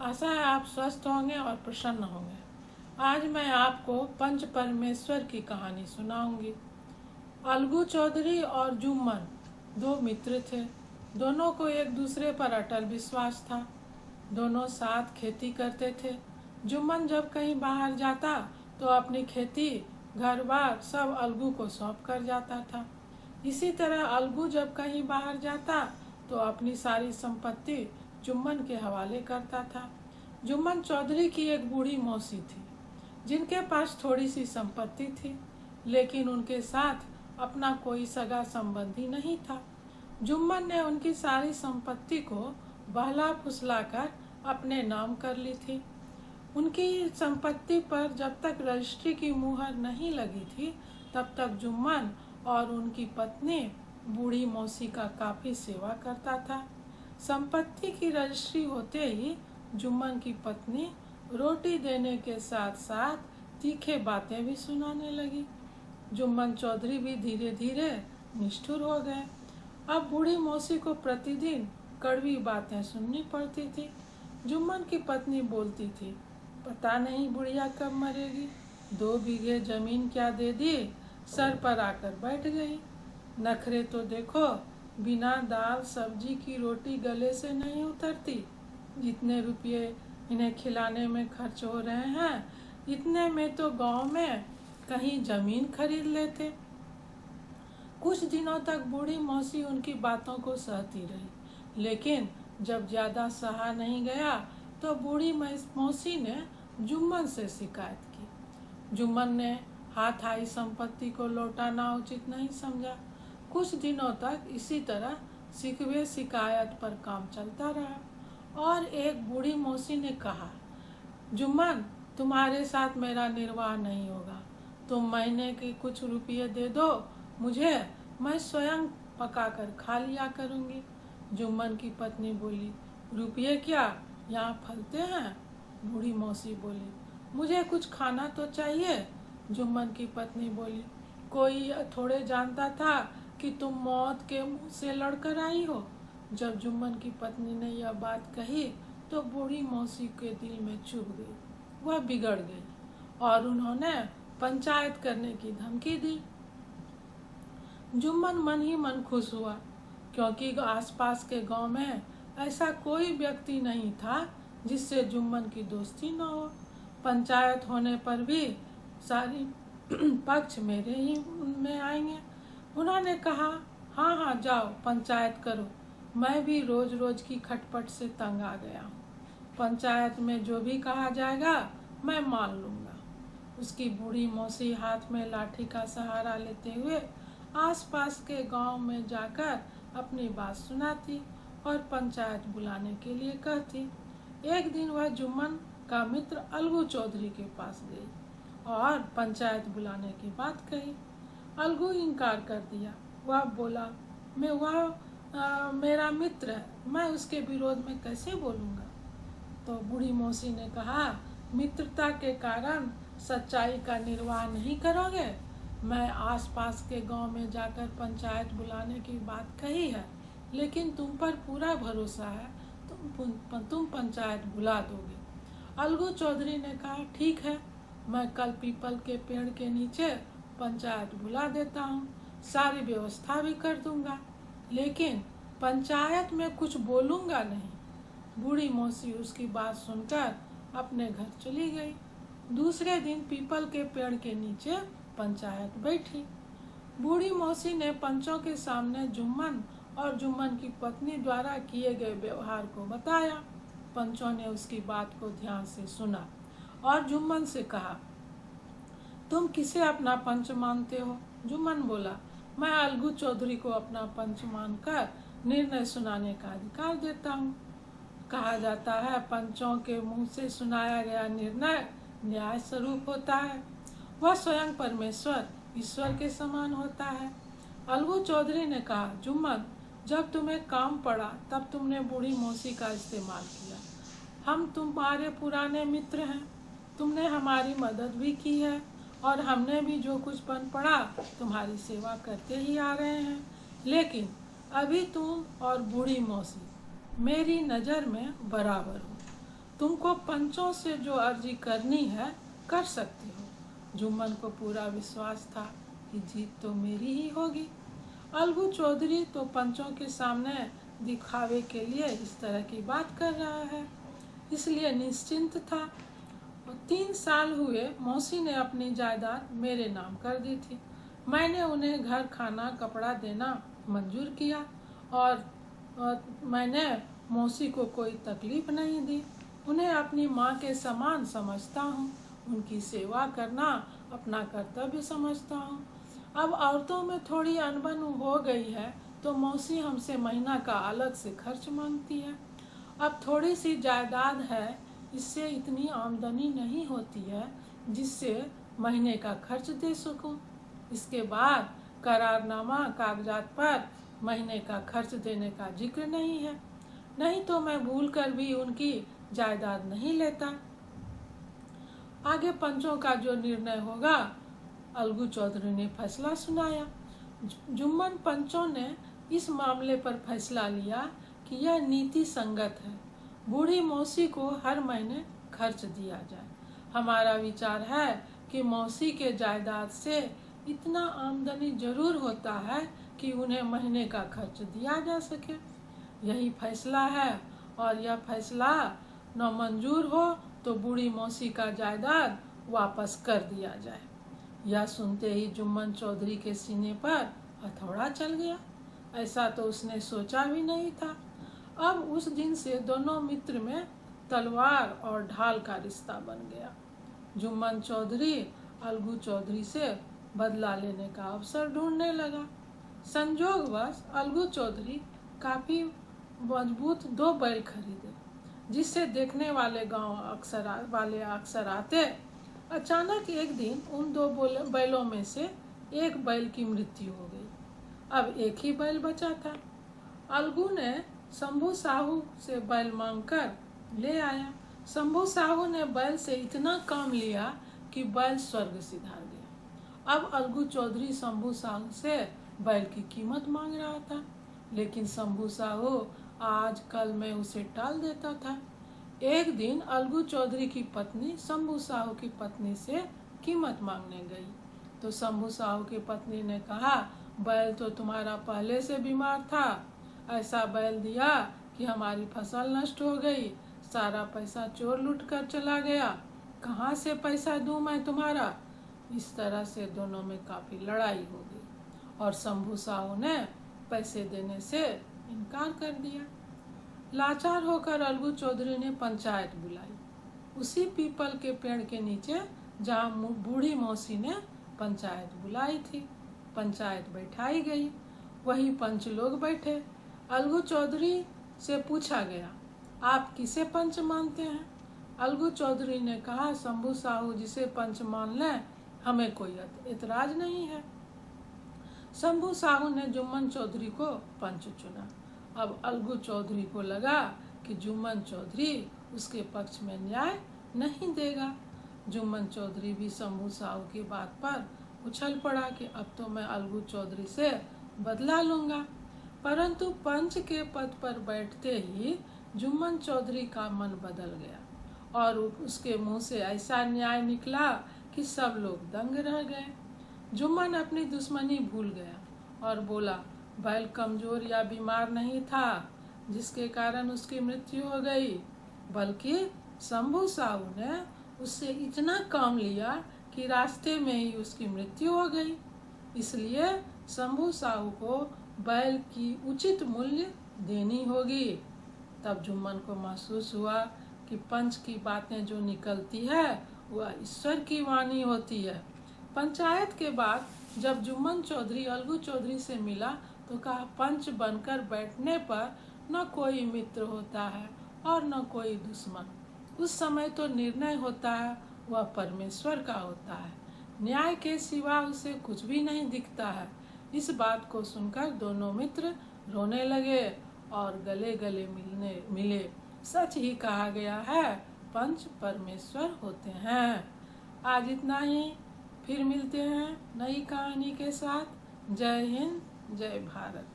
आशा है आप स्वस्थ होंगे और प्रसन्न होंगे। आज मैं आपको पंच परमेश्वर की कहानी सुनाऊंगी। अलगू चौधरी और जुम्मन दो मित्र थे। दोनों को एक दूसरे पर अटल विश्वास था। दोनों साथ खेती करते थे। जुम्मन जब कहीं बाहर जाता तो अपनी खेती घर बार सब अलगू को सौंप कर जाता था। इसी तरह अलगू जब कहीं बाहर जाता तो अपनी सारी संपत्ति जुम्मन के हवाले करता था। जुम्मन चौधरी की एक बूढ़ी मौसी थी जिनके पास थोड़ी सी संपत्ति थी, लेकिन उनके साथ अपना कोई सगा संबंधी नहीं था। जुम्मन ने उनकी सारी संपत्ति को बहला फुसलाकर अपने नाम कर ली थी। उनकी संपत्ति पर जब तक रजिस्ट्री की मुहर नहीं लगी थी तब तक जुम्मन और उनकी पत्नी बूढ़ी मौसी का काफी सेवा करता था। संपत्ति की रजिस्ट्री होते ही जुम्मन की पत्नी रोटी देने के साथ साथ तीखे बातें भी सुनाने लगी। जुम्मन चौधरी भी धीरे धीरे निष्ठुर हो गए। अब बूढ़ी मौसी को प्रतिदिन कड़वी बातें सुननी पड़ती थी। जुम्मन की पत्नी बोलती थी, पता नहीं बुढ़िया कब मरेगी, 2 बीघे जमीन क्या दे दी, सर पर आकर बैठ गई। नखरे तो देखो, बिना दाल सब्जी की रोटी गले से नहीं उतरती। जितने रुपये इन्हें खिलाने में खर्च हो रहे हैं, इतने में तो गांव में कहीं जमीन खरीद लेते। कुछ दिनों तक बूढ़ी मौसी उनकी बातों को सहती रही, लेकिन जब ज्यादा सहा नहीं गया तो बूढ़ी मौसी ने जुम्मन से शिकायत की। जुम्मन ने हाथ आई संपत्ति को लौटाना उचित नहीं समझा। कुछ दिनों तक इसी तरह शिकवे शिकायत पर काम चलता रहा और एक बूढ़ी मौसी ने कहा, जुम्मन, तुम्हारे साथ मेरा निर्वाह नहीं होगा। तुम महीने के कुछ रुपये दे दो मुझे, मैं स्वयं पकाकर खा लिया करूंगी। जुम्मन की पत्नी बोली, रुपये क्या यहाँ फलते हैं? बूढ़ी मौसी बोली, मुझे कुछ खाना तो चाहिए। जुम्मन की पत्नी बोली, कोई थोड़े जानता था कि तुम मौत के मुंह से लड़कर आई हो। जब जुम्मन की पत्नी ने यह बात कही तो बूढ़ी मौसी के दिल में चुभ गई। वह बिगड़ गई और उन्होंने पंचायत करने की धमकी दी। जुम्मन मन ही मन खुश हुआ, क्योंकि आसपास के गांव में ऐसा कोई व्यक्ति नहीं था जिससे जुम्मन की दोस्ती न हो। पंचायत होने पर भी सारी पक्ष मेरे ही में आएंगे। उन्होंने कहा, हाँ हाँ जाओ पंचायत करो, मैं भी रोज रोज की खटपट से तंग आ गया हूँ। पंचायत में जो भी कहा जाएगा मैं मान लूँगा। उसकी बूढ़ी मौसी हाथ में लाठी का सहारा लेते हुए आसपास के गांव में जाकर अपनी बात सुनाती और पंचायत बुलाने के लिए कहती। एक दिन वह जुम्मन का मित्र अलगू चौधरी के पास गई और पंचायत बुलाने की बात कही। अलगू इनकार कर दिया। वह बोला, मेरा मित्र है, मैं उसके विरोध में कैसे बोलूँगा? तो बूढ़ी मौसी ने कहा, मित्रता के कारण सच्चाई का निर्वाह नहीं करोगे? मैं आसपास के गांव में जाकर पंचायत बुलाने की बात कही है, लेकिन तुम पर पूरा भरोसा है, तुम पंचायत बुला दोगे। अलगू चौधरी ने कहा, ठीक है, मैं कल पीपल के पेड़ के नीचे पंचायत बुला देता हूँ, सारी व्यवस्था भी कर दूंगा, लेकिन पंचायत में कुछ बोलूंगा नहीं। बूढ़ी मौसी उसकी बात सुनकर अपने घर चली गई। दूसरे दिन पीपल के पेड़ के नीचे पंचायत बैठी। बूढ़ी मौसी ने पंचों के सामने जुम्मन और जुम्मन की पत्नी द्वारा किए गए व्यवहार को बताया। पंचों ने उसकी बात को ध्यान से सुना और जुम्मन से कहा, तुम किसे अपना पंच मानते हो? जुम्मन बोला, मैं अलगू चौधरी को अपना पंच मानकर निर्णय सुनाने का अधिकार देता हूँ। कहा जाता है, पंचों के मुंह से सुनाया गया निर्णय न्याय स्वरूप होता है। वह स्वयं परमेश्वर ईश्वर के समान होता है। अलगू चौधरी ने कहा, जुम्मन, जब तुम्हें काम पड़ा तब तुमने बूढ़ी मौसी का इस्तेमाल किया। हम तुम्हारे पुराने मित्र हैं, तुमने हमारी मदद भी की है और हमने भी जो कुछ बन पड़ा तुम्हारी सेवा करते ही आ रहे हैं, लेकिन अभी तुम और बूढ़ी मौसी मेरी नज़र में बराबर हो। तुमको पंचों से जो अर्जी करनी है कर सकती हो। जुम्मन को पूरा विश्वास था कि जीत तो मेरी ही होगी। अलगू चौधरी तो पंचों के सामने दिखावे के लिए इस तरह की बात कर रहा है, इसलिए निश्चिंत था। 3 साल हुए मौसी ने अपनी जायदाद मेरे नाम कर दी थी। मैंने उन्हें घर, खाना, कपड़ा देना मंजूर किया और मैंने मौसी को कोई तकलीफ नहीं दी। उन्हें अपनी माँ के समान समझता हूँ। उनकी सेवा करना अपना कर्तव्य समझता हूँ। अब औरतों में थोड़ी अनबन हो गई है तो मौसी हमसे महीना का अलग से खर्च मांगती है। अब थोड़ी सी जायदाद है, इससे इतनी आमदनी नहीं होती है जिससे महीने का खर्च दे सकूं। इसके बाद करारनामा कागजात पर महीने का खर्च देने का जिक्र नहीं है, नहीं तो मैं भूलकर भी उनकी जायदाद नहीं लेता। आगे पंचों का जो निर्णय होगा, अलगू चौधरी ने फैसला सुनाया। जुम्मन पंचों ने इस मामले पर फैसला लिया कि यह नीति संगत है। बूढ़ी मौसी को हर महीने खर्च दिया जाए। हमारा विचार है कि मौसी के जायदाद से इतना आमदनी जरूर होता है कि उन्हें महीने का खर्च दिया जा सके। यही फैसला है और यह फैसला नामंजूर हो तो बूढ़ी मौसी का जायदाद वापस कर दिया जाए। यह सुनते ही जुम्मन चौधरी के सीने पर हथौड़ा चल गया। ऐसा तो उसने सोचा भी नहीं था। अब उस दिन से दोनों मित्र में तलवार और ढाल का रिश्ता बन गया। जुम्मन चौधरी अलगू चौधरी से बदला लेने का अवसर ढूंढने लगा। संजोगवश अलगू चौधरी काफी मजबूत 2 बैल खरीदे, जिससे देखने वाले गांव अक्सर आते। अचानक एक दिन उन 2 बैलों में से एक बैल की मृत्यु हो गई। अब एक ही बैल बचा था। अलगू ने शंभू साहू से बैल मांगकर ले आया। शंभू साहू ने बैल से इतना काम लिया कि बैल स्वर्ग सिधार गया। अब अलगू चौधरी शंभू साहू से बैल की कीमत मांग रहा था, लेकिन शंभू साहू आज कल में उसे टाल देता था। एक दिन अलगू चौधरी की पत्नी शंभू साहू की पत्नी से कीमत मांगने गई तो शंभू साहू की पत्नी ने कहा, बैल तो तुम्हारा पहले से बीमार था, ऐसा बैल दिया कि हमारी फसल नष्ट हो गई, सारा पैसा चोर लूट कर चला गया, कहाँ से पैसा दूं मैं तुम्हारा। इस तरह से दोनों में काफी लड़ाई हो गई और शंभू साहू ने पैसे देने से इनकार कर दिया। लाचार होकर अलगू चौधरी ने पंचायत बुलाई, उसी पीपल के पेड़ के नीचे जहाँ बूढ़ी मौसी ने पंचायत बुलाई थी। पंचायत बैठाई गई, वही पंच लोग बैठे। अलगू चौधरी से पूछा गया, आप किसे पंच मानते हैं? अलगू चौधरी ने कहा, शंभू साहू जिसे पंच मान लें, हमें कोई एतराज नहीं है। शंभू साहू ने जुम्मन चौधरी को पंच चुना। अब अलगू चौधरी को लगा कि जुम्मन चौधरी उसके पक्ष में न्याय नहीं देगा। जुम्मन चौधरी भी शंभू साहू की बात पर उछल पड़ा कि अब तो मैं अलगू चौधरी से बदला लूंगा। परंतु पंच के पद पर बैठते ही जुम्मन चौधरी का मन बदल गया और उसके मुंह से ऐसा न्याय निकला कि सब लोग दंग रह गए। जुम्मन अपनी दुश्मनी भूल गया और बोला, बैल कमजोर या बीमार नहीं था जिसके कारण उसकी मृत्यु हो गई, बल्कि शंभू साहू ने उससे इतना काम लिया कि रास्ते में ही उसकी मृत्यु हो गई। इसलिए शंभू साहू को बैल की उचित मूल्य देनी होगी। तब जुम्मन को महसूस हुआ कि पंच की बातें जो निकलती है वह ईश्वर की वाणी होती है। पंचायत के बाद जब जुम्मन चौधरी अलगू चौधरी से मिला तो कहा, पंच बनकर बैठने पर न कोई मित्र होता है और न कोई दुश्मन। उस समय तो निर्णय होता है वह परमेश्वर का होता है, न्याय के सिवा उसे कुछ भी नहीं दिखता है। इस बात को सुनकर दोनों मित्र रोने लगे और गले गले मिले। सच ही कहा गया है, पंच परमेश्वर होते हैं। आज इतना ही, फिर मिलते हैं नई कहानी के साथ। जय हिंद, जय भारत।